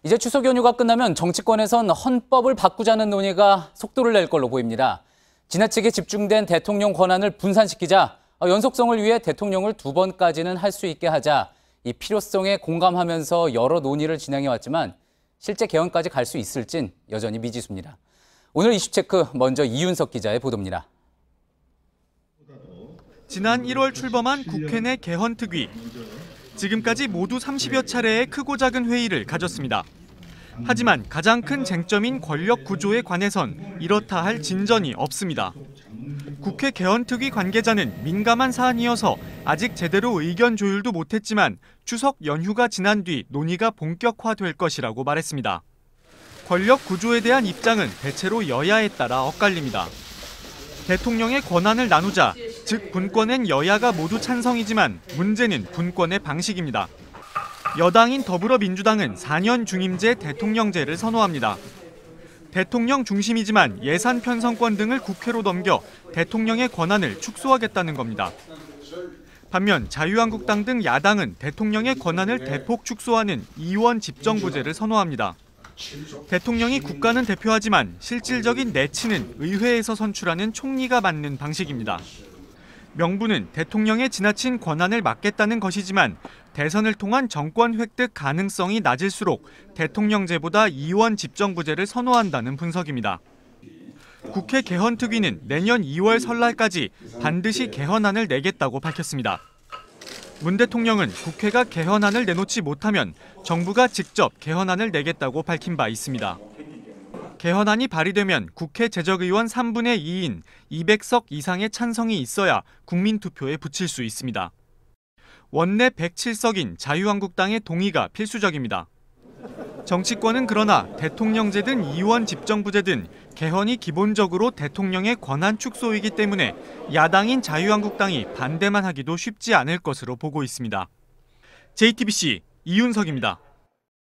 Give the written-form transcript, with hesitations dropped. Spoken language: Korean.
이제 추석 연휴가 끝나면 정치권에선 헌법을 바꾸자는 논의가 속도를 낼 걸로 보입니다. 지나치게 집중된 대통령 권한을 분산시키자 연속성을 위해 대통령을 2번까지는 할 수 있게 하자 이 필요성에 공감하면서 여러 논의를 진행해왔지만 실제 개헌까지 갈 수 있을진 여전히 미지수입니다. 오늘 이슈체크 먼저 이윤석 기자의 보도입니다. 지난 1월 출범한 국회 내 개헌특위. 지금까지 모두 30여 차례의 크고 작은 회의를 가졌습니다. 하지만 가장 큰 쟁점인 권력 구조에 관해선 이렇다 할 진전이 없습니다. 국회 개헌특위 관계자는 민감한 사안이어서 아직 제대로 의견 조율도 못했지만 추석 연휴가 지난 뒤 논의가 본격화될 것이라고 말했습니다. 권력 구조에 대한 입장은 대체로 여야에 따라 엇갈립니다. 대통령의 권한을 나누자, 즉 분권엔 여야가 모두 찬성이지만 문제는 분권의 방식입니다. 여당인 더불어민주당은 4년 중임제 대통령제를 선호합니다. 대통령 중심이지만 예산 편성권 등을 국회로 넘겨 대통령의 권한을 축소하겠다는 겁니다. 반면 자유한국당 등 야당은 대통령의 권한을 대폭 축소하는 이원 집정부제를 선호합니다. 대통령이 국가는 대표하지만 실질적인 내치는 의회에서 선출하는 총리가 맡는 방식입니다. 명분은 대통령의 지나친 권한을 막겠다는 것이지만 대선을 통한 정권 획득 가능성이 낮을수록 대통령제보다 이원 집정부제를 선호한다는 분석입니다. 국회 개헌특위는 내년 2월 설날까지 반드시 개헌안을 내겠다고 밝혔습니다. 문 대통령은 국회가 개헌안을 내놓지 못하면 정부가 직접 개헌안을 내겠다고 밝힌 바 있습니다. 개헌안이 발의되면 국회 재적의원 3분의 2인 200석 이상의 찬성이 있어야 국민투표에 붙일 수 있습니다. 원내 107석인 자유한국당의 동의가 필수적입니다. 정치권은 그러나 대통령제든 이원 집정부제든 개헌이 기본적으로 대통령의 권한 축소이기 때문에 야당인 자유한국당이 반대만 하기도 쉽지 않을 것으로 보고 있습니다. JTBC 이윤석입니다.